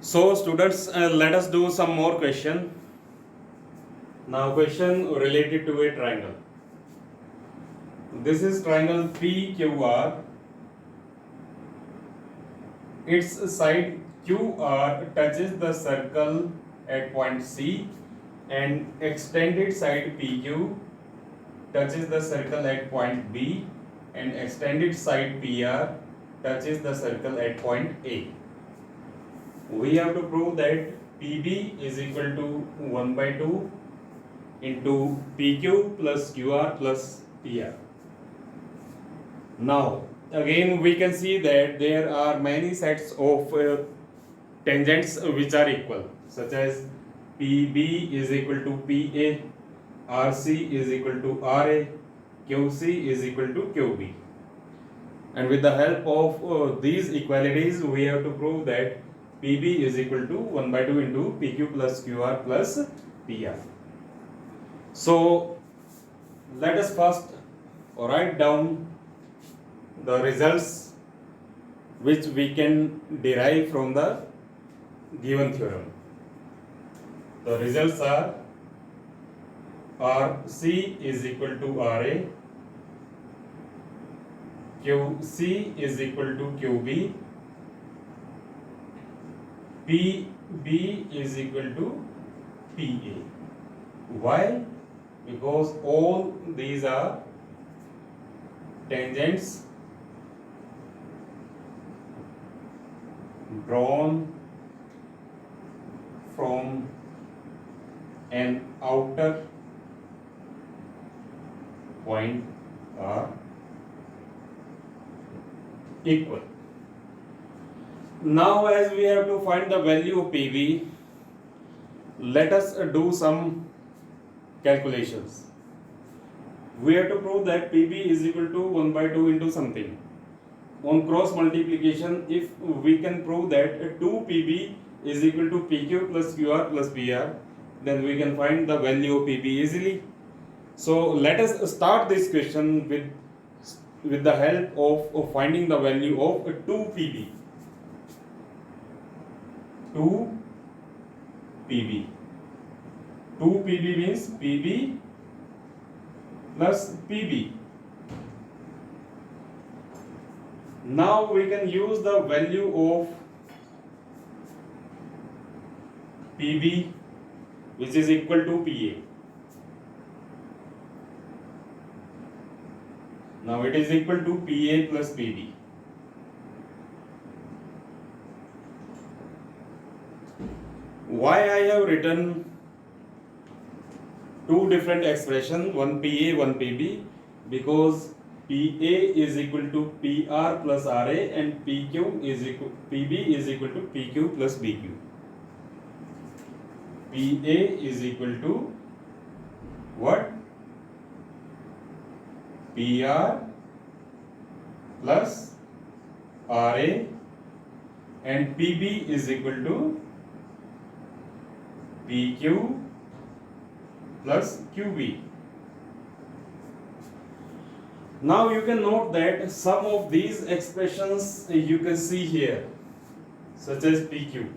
So students, let us do some more question. Now question related to a triangle. This is triangle PQR. Its side QR touches the circle at point C and extended side PQ touches the circle at point B and extended side PR touches the circle at point A. We have to prove that PB is equal to 1 by 2 into PQ plus QR plus PR. Now, again we can see that there are many sets of tangents which are equal, such as PB is equal to PA, RC is equal to RA, QC is equal to QB. And with the help of these equalities, we have to prove that PB is equal to 1 by 2 into PQ plus QR plus PR. So, let us first write down the results which we can derive from the given theorem. The results are RC is equal to RA, QC is equal to QB, PB is equal to PA. Why? Because all these are tangents drawn from an outer point are equal. Now, as we have to find the value of PV, let us do some calculations. We have to prove that PV is equal to 1 by 2 into something. On cross multiplication, if we can prove that 2PB is equal to PQ plus QR plus PR, then we can find the value of PB easily. So let us start this question with the help of finding the value of 2PB. 2PB. 2PB means PB plus PB. Now we can use the value of PB, which is equal to PA. Now it is equal to PA plus PB. Why I have written two different expressions, one PA, one PB, because PA is equal to PR plus RA and PB is equal to PQ plus BQ. PA is equal to what? PR plus RA and PB is equal to PQ plus QB. Now you can note that some of these expressions you can see here, such as PQ.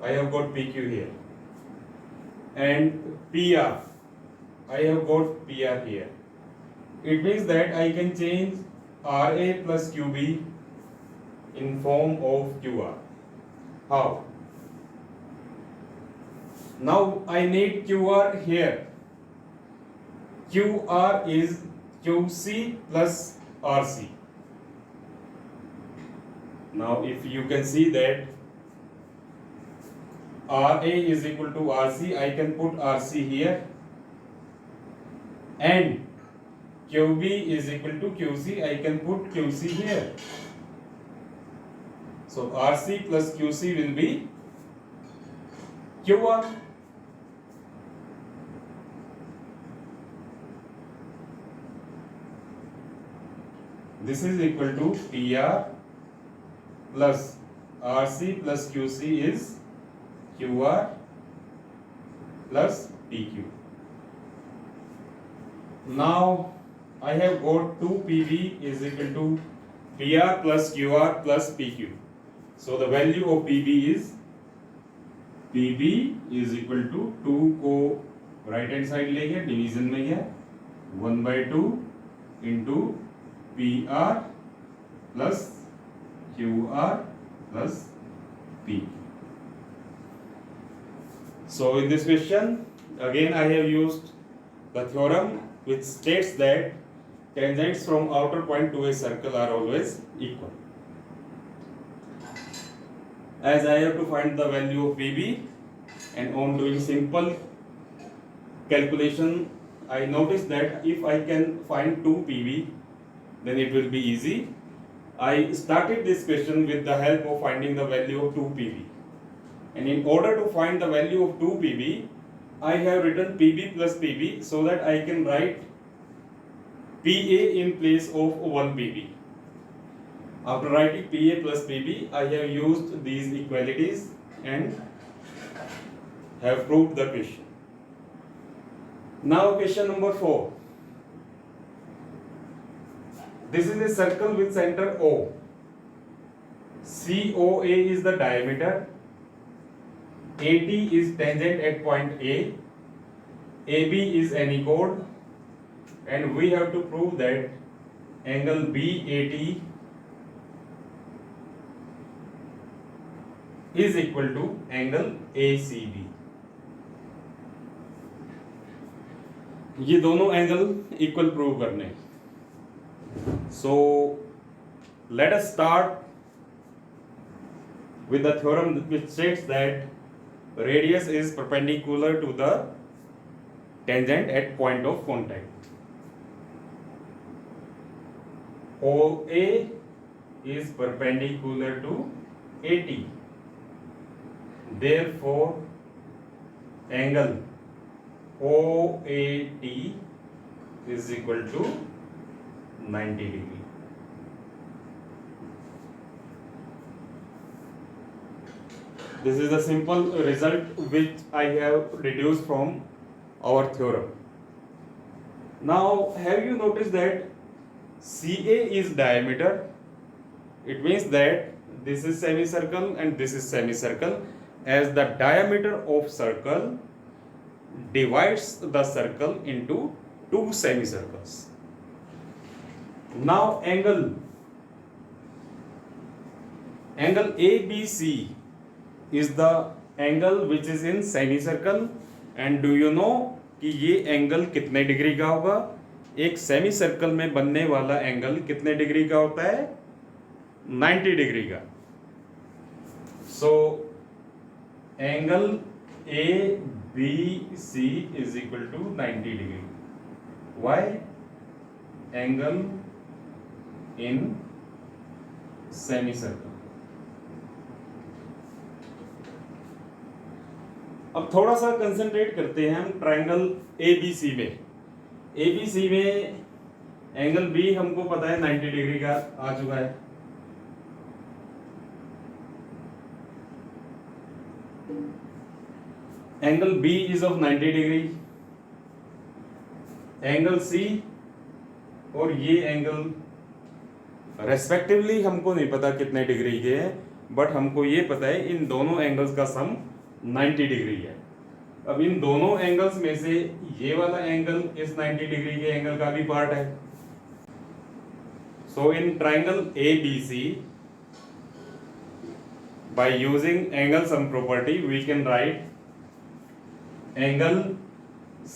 I have got PQ here. And PR. I have got PR here. It means that I can change RA plus QB in form of QR. How? Now I need QR here. QR is QC plus RC. Now if you can see that RA is equal to RC, I can put RC here, and QB is equal to QC, I can put QC here. So RC plus QC will be QR. This is equal to PR plus RC plus QC is QR plus PQ. Now I have got 2PB is equal to PR plus QR plus PQ. So the value of PB is PB is equal to 2 को right hand side ले गया, division में गया, 1/2 into PR plus QR plus P. So in this question, again I have used the theorem which states that tangents from outer point to a circle are always equal. As I have to find the value of PB, and on doing simple calculation, I noticed that if I can find 2 PB, then it will be easy. I started this question with the help of finding the value of 2 PB. And in order to find the value of 2 PB, I have written PB plus PB so that I can write PA in place of 1 PB. After writing PA plus PB, I have used these equalities and have proved the question. Now question number 4. This is a circle with center O. COA is the diameter. AT is tangent at point A. AB is anychord. And we have to prove that angle BAT is equal to angle ACB. ये दोनों angle equal prove करने. So let us start with the theorem which states that radius is perpendicular to the tangent at point of contact. OA is perpendicular to AT. Therefore, angle OAT is equal to 90 degree. This is the simple result which I have deduced from our theorem. Now, have you noticed that CA is diameter? It means that this is semicircle and this is semicircle, as the diameter of circle divides the circle into 2 semicircles. Now angle ABC is the angle which is in semicircle, and do you know कि ये angle कितने degree का होगा? एक semi circle में बनने वाला angle कितने डिग्री का होता है? 90 डिग्री का. So angle ABC is equal to 90 degree. Why? Angle in semicircle. अब थोड़ा सा कंसंट्रेट करते हैं हम ट्रायंगल ABC में. ABC में एंगल B हमको पता है 90 डिग्री का आ चुका है. Angle B is of 90 degree. Angle C और ये एंगल रेस्पेक्टिवली हमको नहीं पता कितने डिग्री के हैं, बट हमको ये पता है इन दोनों एंगल्स का सम 90 डिग्री है. अब इन दोनों एंगल्स में से ये वाला एंगल इस 90 डिग्री के एंगल का भी पार्ट है. So in triangle ABC, by using angle sum property, we can write angle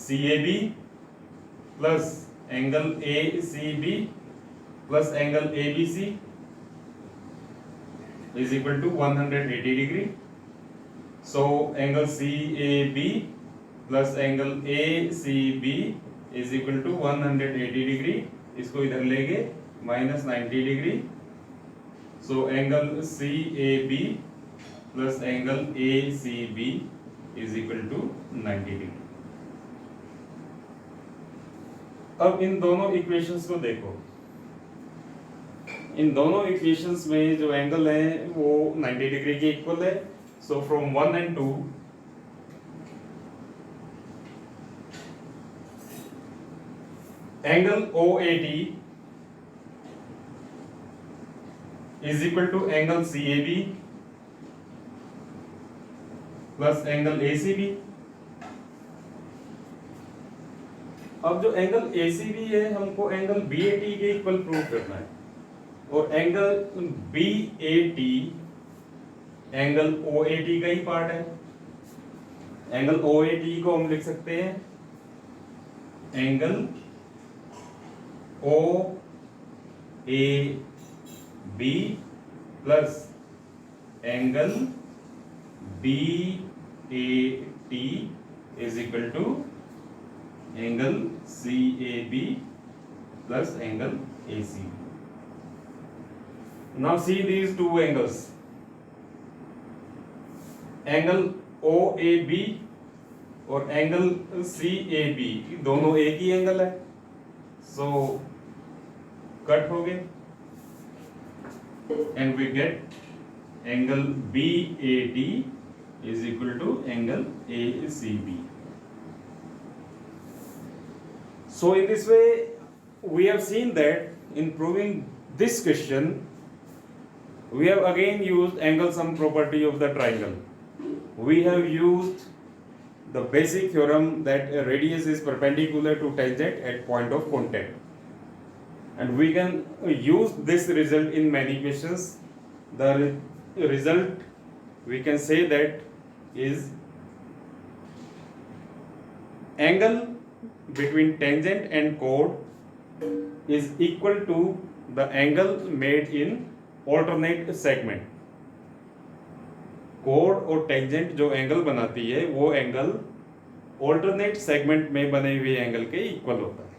CAB plus angle ACB plus angle ABC is equal to 180 degree. So angle CAB plus angle ACB is equal to 180 degree. इसको इधर लेंगे -90 degree. So angle CAB plus angle ACB is equal to 90 degree. अब इन दोनों equations को देखो. इन दोनों equations में जो एंगल है वो 90 डिग्री के इक्वल है. So from 1 and 2 angle OAT is equal to angle CAB plus angle ACB। अब जो एंगल ACB है हमको एंगल BAT के इक्वल प्रूव करना है, और एंगल BAT एंगल OAT का ही पार्ट है। एंगल OAT को हम लिख सकते हैं angle OAB plus angle BAT is equal to angle CAB plus angle ACB। Now see these two angles. Angle OAB और एंगल CAB दोनों एक ही एंगल है, सो कट हो गए and we get angle BAT is equal to angle ACB। So in this way we have seen that in proving this question we have again used angle sum property of the triangle. We have used the basic theorem that a radius is perpendicular to tangent at point of contact, and we can use this result in many questions. The result we can say that is angle between tangent and chord is equal to the angle made in alternate segment. Code और tangent जो angle बनाती है वो angle alternate segment में बने हुए angle के equal होता है।